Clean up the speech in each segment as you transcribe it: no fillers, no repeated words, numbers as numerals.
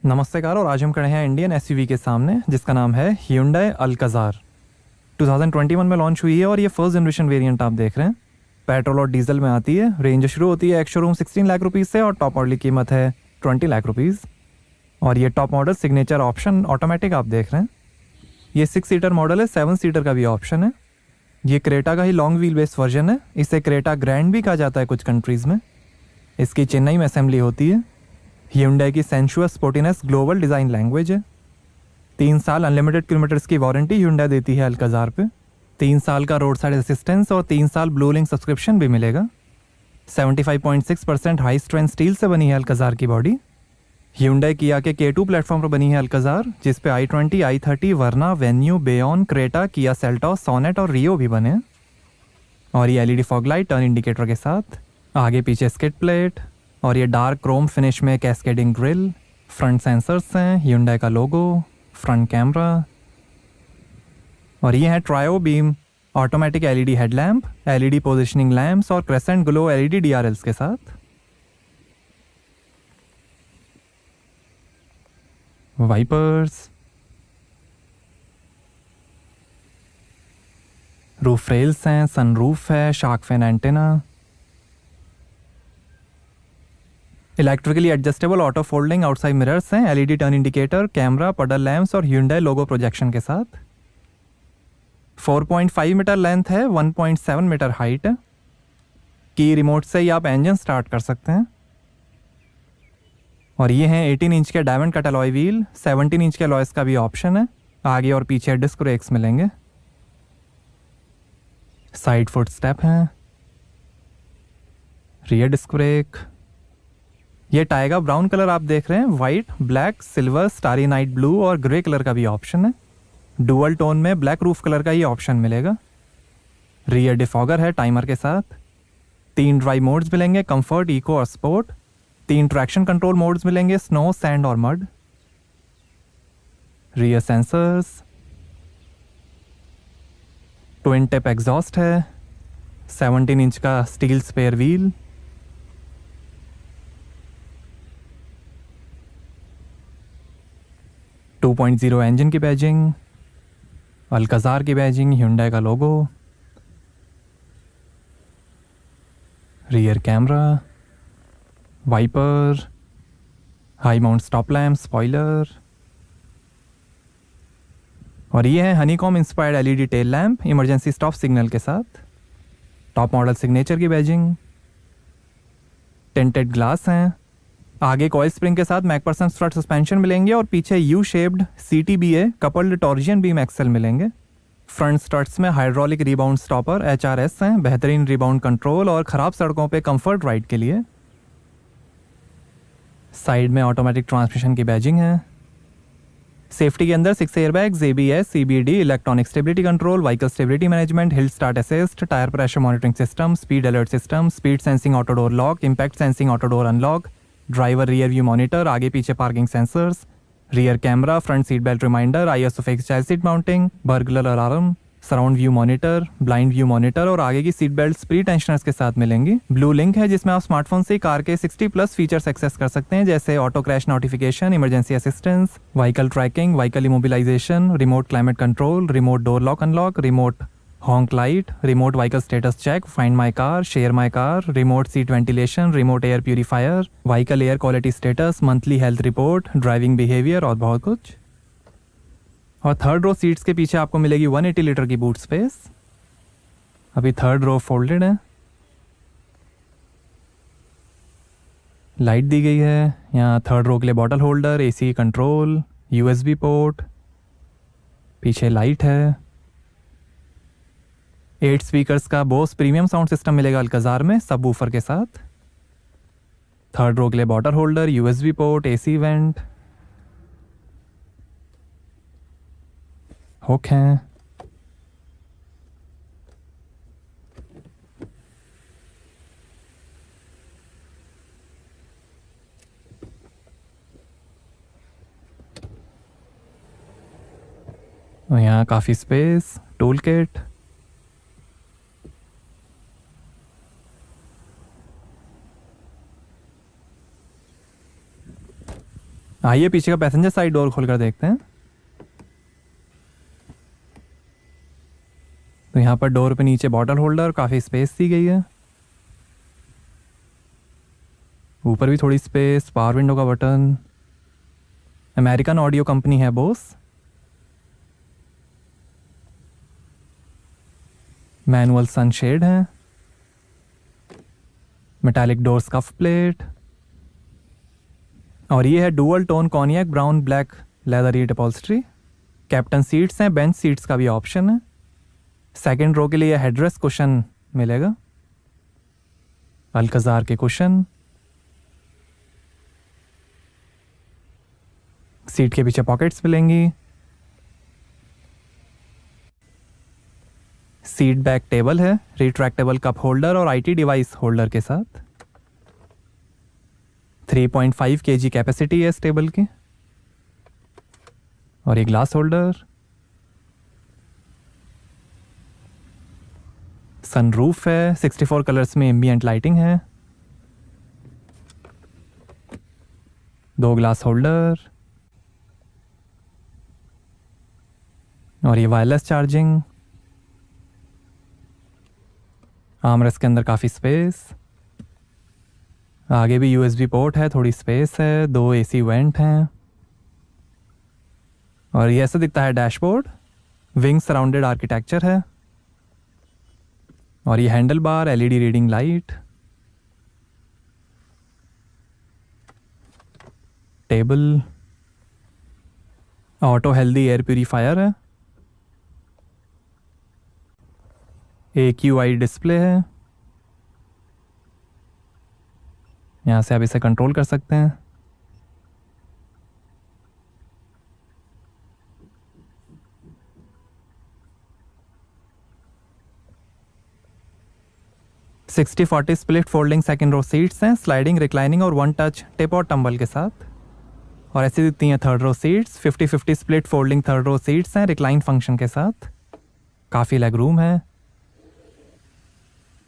नमस्कार। और आज हम खड़े हैं इंडियन एसयूवी के सामने जिसका नाम है Hyundai अल्काज़ार। 2021 में लॉन्च हुई है और ये फर्स्ट जनरेशन वेरिएंट आप देख रहे हैं। पेट्रोल और डीजल में आती है। रेंज शुरू होती है एक्स शोरूम 16 लाख रुपीज़ से और टॉप मॉडल की कीमत है 20 लाख रुपीज़। और ये top model signature option automatic आप देख रहे हैं। ये 6 सीटर मॉडल है, 7 सीटर का भी ऑप्शन है। ये क्रेटा का ही लॉन्ग व्हील बेस वर्जन है। इसे क्रेटा ग्रैंड भी कहा जाता है कुछ कंट्रीज़ में। इसकी चेन्नई में असेंबली होती है। Hyundai की sensuous sportiness global design language है। 3 साल अनलिमिटेड किलोमीटर्स की वारंटी Hyundai देती है अल्काज़ार पे। 3 साल का रोड साइड असिस्टेंस और 3 साल ब्लू लिंक सब्सक्रिप्शन भी मिलेगा। 75.6% हाई स्ट्रेंथ स्टील से बनी है अल्काज़ार की बॉडी। Hyundai किया के K2 प्लेटफॉर्म पर बनी है अल्काज़ार, जिस पे i20, i30, Verna, Venue, Bayon, Creta, Kia Seltos, Sonet और रियो भी बने हैं। और ये LED fog light turn indicator के साथ, आगे पीछे स्किड प्लेट और ये डार्क क्रोम फिनिश में कैस्केडिंग ग्रिल। फ्रंट सेंसर्स हैं, Hyundai का लोगो, फ्रंट कैमरा। और ये है trio beam automatic LED headlamp, LED positioning lamps और क्रेसेंट ग्लो LED DRLs के साथ। वाइपर्स, रूफ रेल्स हैं, सनरूफ है, shark fin antenna, electrically adjustable auto folding outside mirrors हैं, LED turn indicator, camera, puddle lamps और Hyundai logo projection के साथ। 4.5 metre length है, 1.7 मीटर हाइट है। की रिमोट से ही आप इंजन स्टार्ट कर सकते हैं। और ये हैं 18 इंच के diamond cut alloy wheel, 17 inch के अलॉयस का भी ऑप्शन है। आगे और पीछे डिस्क ब्रेक्स मिलेंगे। साइड फुट स्टेप हैं, रियर डिस्क ब्रेक। ये टाइगर ब्राउन कलर आप देख रहे हैं, white, black, silver, starry night blue और ग्रे कलर का भी ऑप्शन है। डुअल टोन में ब्लैक रूफ कलर का ही ऑप्शन मिलेगा। रियर डिफॉगर है टाइमर के साथ। 3 ड्राइव मोड्स मिलेंगे, कंफर्ट, इको और स्पोर्ट। 3 ट्रैक्शन कंट्रोल मोड्स मिलेंगे, स्नो, सैंड और mud. Rear sensors, twin tip exhaust है, 17 इंच का steel spare wheel. Two 2.0 engine की बैजिंग, अल्काज़ार की बैजिंग, Hyundai का logo, rear camera, wiper, high mount stop lamp, spoiler. और ये है honeycomb inspired LED tail lamp emergency stop signal के साथ। टॉप मॉडल सिग्नेचर की बैजिंग, टेंटेड ग्लास हैं। आगे कॉइल स्प्रिंग के साथ मैकपर्सन फ्रंट सस्पेंशन मिलेंगे और पीछे U shaped CTBA coupled torsion beam axle मिलेंगे। फ्रंट स्टर्ट्स में हाइड्रोलिक रिबाउंड स्टॉपर HRS हैं, बेहतरीन रिबाउंड कंट्रोल और ख़राब सड़कों पे कंफर्ट राइड के लिए। साइड में ऑटोमेटिक ट्रांसमिशन की बैजिंग है। सेफ्टी के अंदर 6 airbags, ABS, CBD, electronic stability control, vehicle stability management, hill start assist, tyre pressure monitoring system, speed alert system, speed sensing auto door lock, impact sensing auto door unlock, driver rear view monitor, आगे पीछे parking sensors, rear camera, front seat belt reminder, ISO fix child seat mounting, burglar alarm, surround view monitor, blind view monitor और आगे की seat belt pre tensioners के साथ मिलेंगी। Blue link है जिसमें आप स्मार्टफोन से कार के 60+ फीचर्स एक्सेस कर सकते हैं, जैसे auto crash notification, emergency assistance, vehicle tracking, vehicle immobilisation, remote climate control, remote door lock unlock, remote honk light, remote vehicle status check, find my car, share my car, remote seat ventilation, remote air purifier, vehicle air quality status, monthly health report, driving behaviour और बहुत कुछ। और third row seats के पीछे आपको मिलेगी 180 litre की boot space. अभी थर्ड रो फोल्डेड है। लाइट दी गई है यहाँ थर्ड रो के लिए, bottle holder, AC control, USB port, पीछे लाइट है। 8 स्पीकर्स का बोस प्रीमियम साउंड सिस्टम मिलेगा अल्काज़ार में, सब वूफर के साथ। थर्ड रो के लिए bottle holder, USB port, AC went, hook हैं। और यहाँ काफ़ी स्पेस, टूल किट, आइए पीछे का पैसेंजर साइड डोर खोलकर देखते हैं। तो यहाँ पर डोर पे नीचे बॉटल होल्डर, काफ़ी स्पेस दी गई है। ऊपर भी थोड़ी स्पेस, पावर विंडो का बटन। अमेरिकन ऑडियो कंपनी है बोस। मैनुअल सनशेड है। Metallic door scuff plate. और ये है dual tone cognac brown black leatherette upholstery. Captain seats हैं, बेंच सीट्स का भी ऑप्शन है। सेकंड रो के लिए हेडरेस्ट कुशन मिलेगा, अल्कजार के कुशन। सीट के पीछे पॉकेट्स मिलेंगी। सीट बैक टेबल है, रिट्रैक्टेबल कप होल्डर और आईटी डिवाइस होल्डर के साथ। 3.5 kg कैपेसिटी है इस टेबल की। और ये ग्लास होल्डर। सनरूफ है, 64 कलर्स में एम्बिएंट लाइटिंग है। 2 ग्लास होल्डर। और ये वायरलेस चार्जिंग। आर्मरेस्ट के अंदर काफ़ी स्पेस। आगे भी यूएसबी पोर्ट है, थोड़ी स्पेस है। 2 एसी वेंट हैं। और ये ऐसा दिखता है डैशबोर्ड। विंग सराउंडेड आर्किटेक्चर है। और ये handle bar, LED reading light. Table. Auto healthy air purifier है। AQI डिस्प्ले है, यहाँ से आप इसे कंट्रोल कर सकते हैं। Sixty 40 split folding second row seats हैं, स्लाइडिंग, रिक्लाइनिंग और 1 टच टिप और टंबल के साथ। और ऐसी दिखती हैं third row seats. 50-50 split folding third row seats हैं, रिक्लाइन फंक्शन के साथ। काफ़ी लेग रूम है।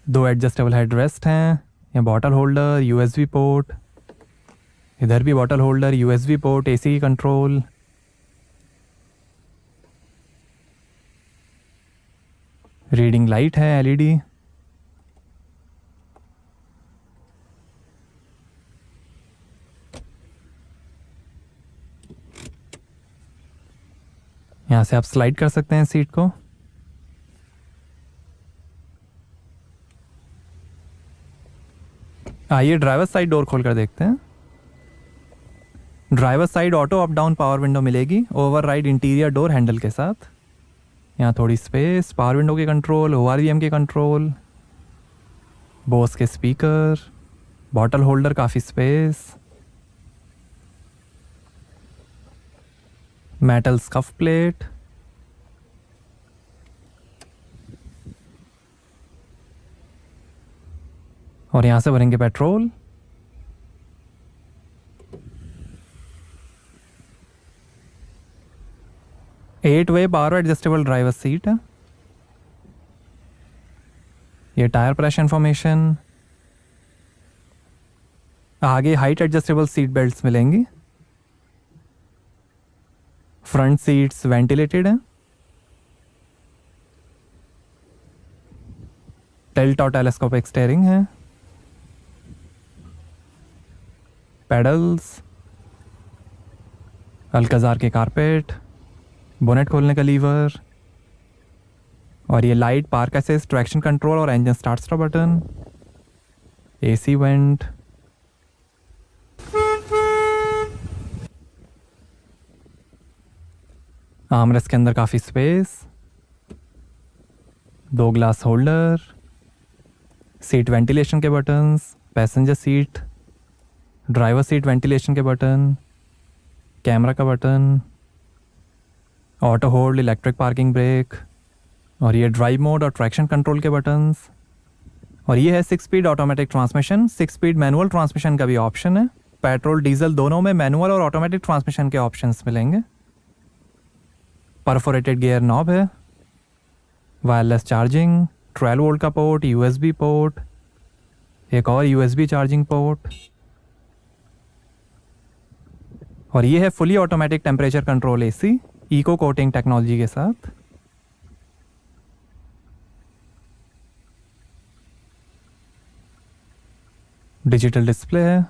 2 एडजस्टेबल हेड रेस्ट हैं। ये बॉटल होल्डर, यूएसबी पोर्ट। इधर भी bottle holder, USB port, AC control. Reading light है, एलईडी। यहाँ से आप स्लाइड कर सकते हैं सीट को। आइए ड्राइवर साइड डोर खोलकर देखते हैं। Driver side auto up down power window मिलेगी, ओवरराइड इंटीरियर डोर हैंडल के साथ। यहाँ थोड़ी स्पेस, पावर विंडो के कंट्रोल, ORVM के कंट्रोल, बोस के स्पीकर, बॉटल होल्डर, काफ़ी स्पेस, मेटल स्कफ प्लेट। और यहाँ से भरेंगे petrol. At bay power adjustable driver seat है। ये टायर प्रेशर इंफॉर्मेशन। आगे हाइट एडजस्टेबल सीट बेल्ट्स मिलेंगी। फ्रंट सीट्स वेंटिलेटेड हैं। टिल्ट और टेलेस्कोपिक स्टीयरिंग है। पेडल्स, अल्काजार के कारपेट, बोनेट खोलने का लीवर। और ये light, park assist, traction control और engine start stop button. AC vent. Armrest के अंदर काफ़ी space. 2 glass holder, seat ventilation के buttons, passenger seat, driver seat ventilation के बटन, कैमरा का button, auto hold, electric parking brake. और ये drive mode और ट्रैक्शन कंट्रोल के बटन्स। और ये है 6 speed automatic transmission. 6 speed manual transmission का भी ऑप्शन है। पेट्रोल डीजल दोनों में मैनुअल और ऑटोमेटिक ट्रांसमिशन के ऑप्शंस मिलेंगे। परफोरेटेड गियर नॉब है। वायरलेस चार्जिंग, 12 वोल्ट का पोर्ट, यूएसबी पोर्ट, एक और यूएसबी चार्जिंग पोर्ट। और ये है fully automatic temperature control AC eco coating technology के साथ। डिजिटल डिस्प्ले है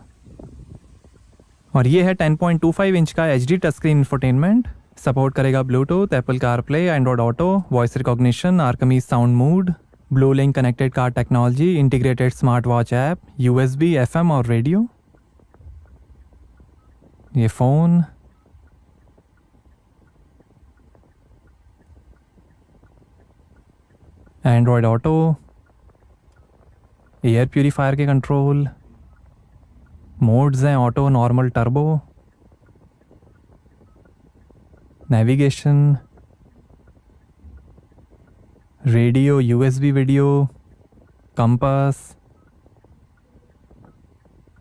और ये है 10.25 इंच का HD touch screen infotainment. Support करेगा Bluetooth, Apple CarPlay, Android Auto, voice recognition, Arkamys sound mood, Blue Link connected car technology, integrated smart watch app, USB, FM और radio. ये phone, Android Auto, air purifier के control, modes हैं auto, normal, turbo, navigation, radio, USB video, compass,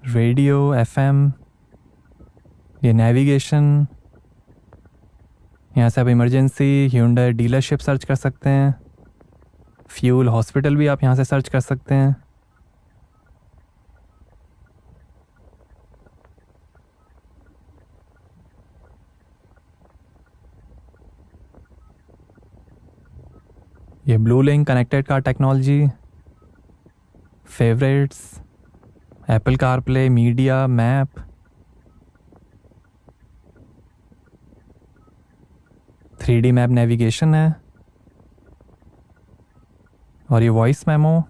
radio, FM, ये navigation. यहाँ से आप emergency, Hyundai dealership search कर सकते हैं, फ्यूल, हॉस्पिटल भी आप यहाँ से सर्च कर सकते हैं। ये blue Link connected car technology, favourites, Apple CarPlay, media, map, three map navigation है और ये वॉइस मेमो।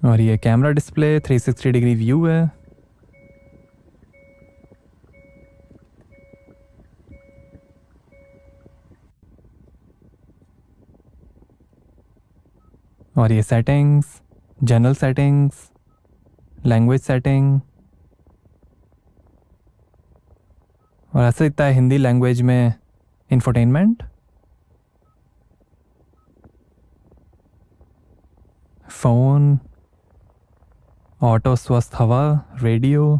और ये कैमरा डिस्प्ले 360 डिग्री व्यू है। और ये settings, general settings, language setting, और ऐसे दिखता है हिंदी लैंग्वेज में इंफोटेनमेंट। फ़ोन, ऑटो, स्वस्थ हवा, रेडियो,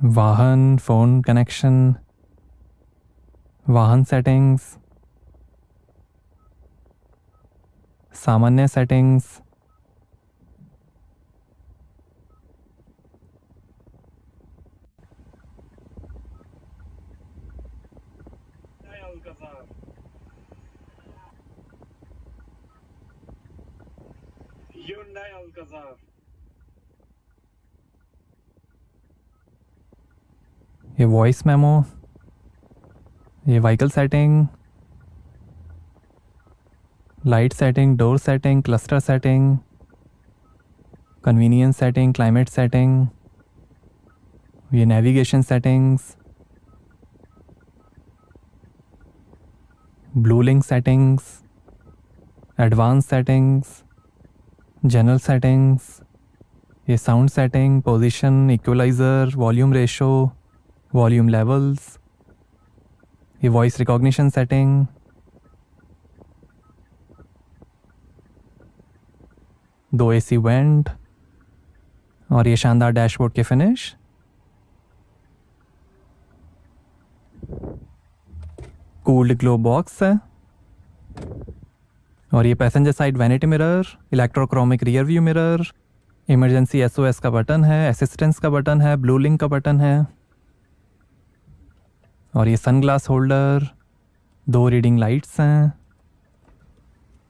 वाहन, फ़ोन कनेक्शन, वाहन सेटिंग्स, सामान्य सेटिंग्स, Hyundai Alcazar. ये वॉइस मेमो, ये vehicle setting, light setting, door setting, cluster setting, convenience setting, climate setting, ये navigation settings, Blue Link settings, advance settings, general settings, ये sound setting, position, equalizer, volume ratio, volume levels, ये voice recognition setting, दो AC went और ये शानदार dashboard के finish. Cooled glove box है और ये passenger side vanity mirror, electrochromic rear view mirror, emergency SOS का बटन है, असिस्टेंस का बटन है, ब्लू लिंक का बटन है और ये सनग्लास होल्डर, दो रीडिंग लाइट्स हैं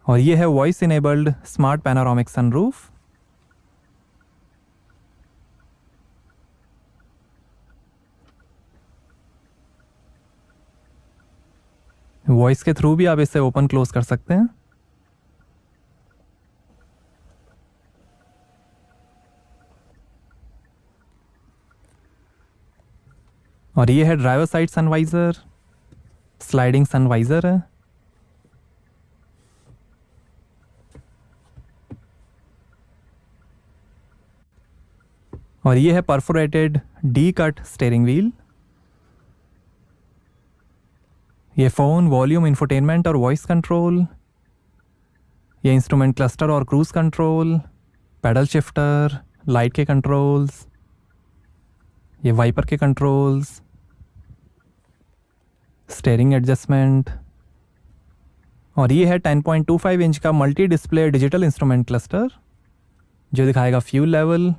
और ये है voice enabled smart panoramic sunroof. Voice के थ्रू भी आप इसे ओपन क्लोज कर सकते हैं। और ये है driver side sun visor, sliding sun visor है और ये है perforated D cut steering wheel. ये फ़ोन, वॉल्यूम, इंफोटेनमेंट और वॉइस कंट्रोल, ये इंस्ट्रूमेंट क्लस्टर और cruise control, pedal shifter, light के कंट्रोल्स, ये वाइपर के कंट्रोल्स, स्टेयरिंग एडजस्टमेंट, और ये है 10.25 इंच का multi display digital instrument cluster जो दिखाएगा fuel level,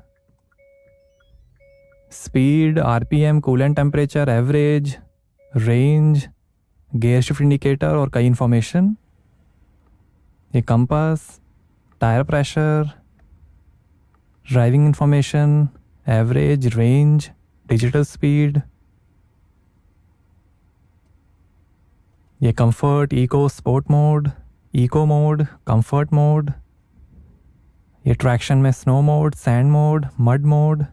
speed, RPM, coolant temperature, average, range, gear shift indicator और कई इंफॉर्मेशन। ये compass, tyre pressure, driving information, average, range, digital speed. ये comfort, eco, sport mode, eco mode, comfort mode. ये traction में snow mode, sand mode, mud mode.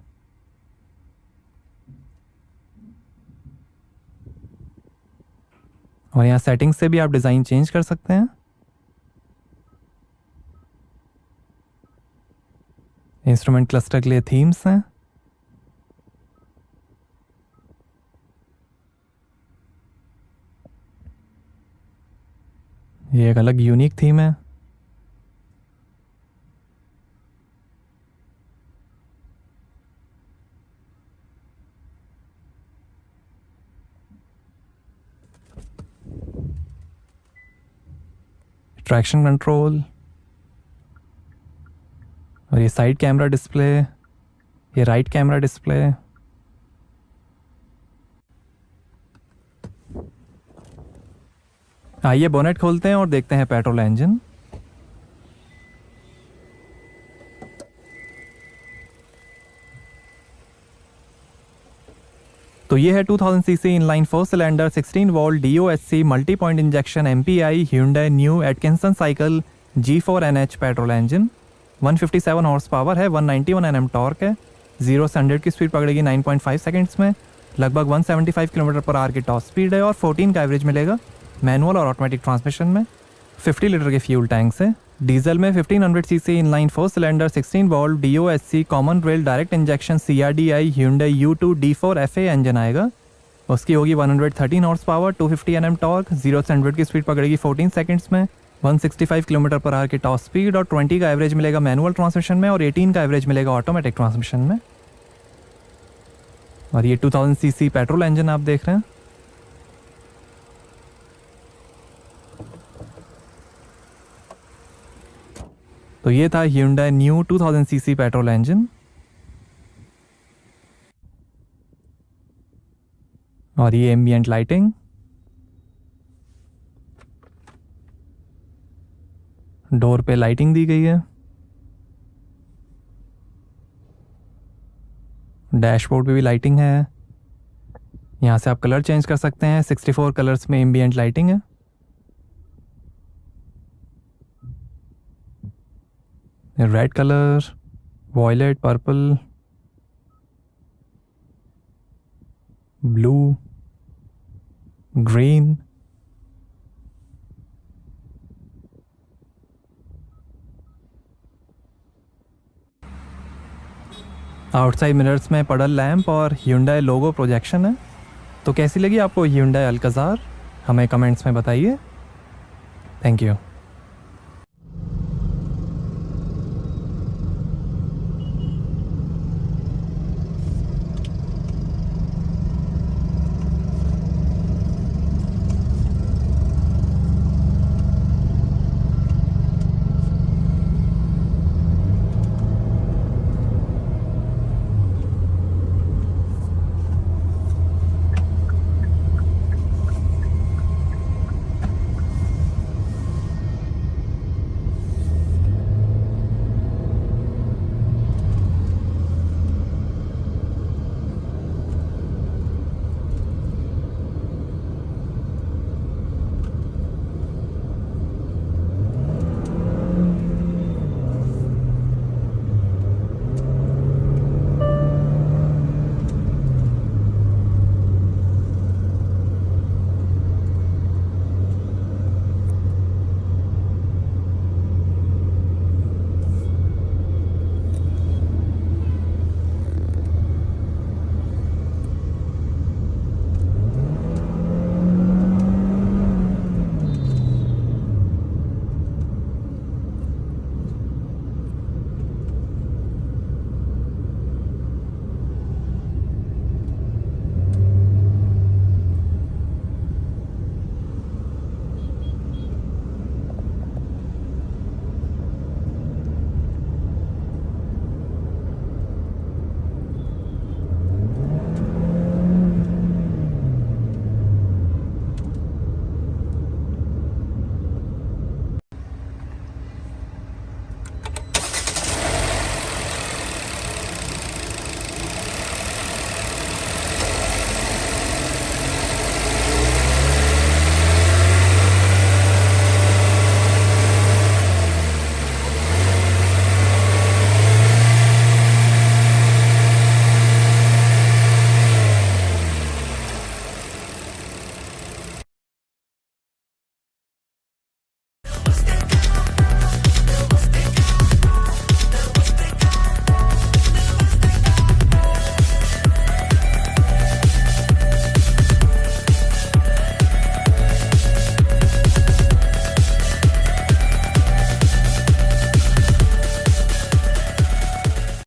और यहाँ settings से भी आप डिज़ाइन चेंज कर सकते हैं। इंस्ट्रूमेंट क्लस्टर के लिए थीम्स हैं। ये एक अलग यूनिक थीम है। ट्रैक्शन कंट्रोल, और ये साइड कैमरा डिस्प्ले, ये राइट कैमरा डिस्प्ले। आइए बोनेट खोलते हैं और देखते हैं पेट्रोल इंजन। तो ये है 2000 CC inline 4 cylinder 16 volt DOHC multi point injection MPI Hyundai new Atkinson cycle G4NH petrol engine. 157 horse power है, 191 Nm टॉर्क है। 0 से 100 की स्पीड पकड़ेगी 9.5 सेकंड्स में। लगभग 175 किलोमीटर पर आवर की टॉप स्पीड है और 14 का एवरेज मिलेगा मैनुअल और ऑटोमेटिक ट्रांसमिशन में। 50 लीटर के फ्यूल टैंक से। डीजल में 1500 CC inline 4 cylinder 16 volt DOHC common rail direct injection CRDI Hyundai U2 D4 FA engine आएगा। उसकी होगी 113 हॉर्स पावर, 250 Nm टॉर्क। 0 से 100 की स्पीड पकड़ेगी 14 सेकंड्स में। 165 किलोमीटर पर आवर की टॉप स्पीड और 20 का एवरेज मिलेगा मैनुअल ट्रांसमिशन में और 18 का एवरेज मिलेगा ऑटोमेटिक ट्रांसमिशन में। और ये 2000 सीसी पेट्रोल इंजन आप देख रहे हैं। तो ये था Hyundai new 2000 CC petrol engine. और ये एम्बिएंट लाइटिंग, डोर पे लाइटिंग दी गई है। डैशबोर्ड पे भी लाइटिंग है। यहाँ से आप कलर चेंज कर सकते हैं। 64 कलर्स में एम्बिएंट लाइटिंग है। Red colour, violet, purple, blue, green. Outside mirrors में पडल लैंप और Hyundai लोगो प्रोजेक्शन है। तो कैसी लगी आपको Hyundai अल्काज़ार? हमें कमेंट्स में बताइए। Thank you.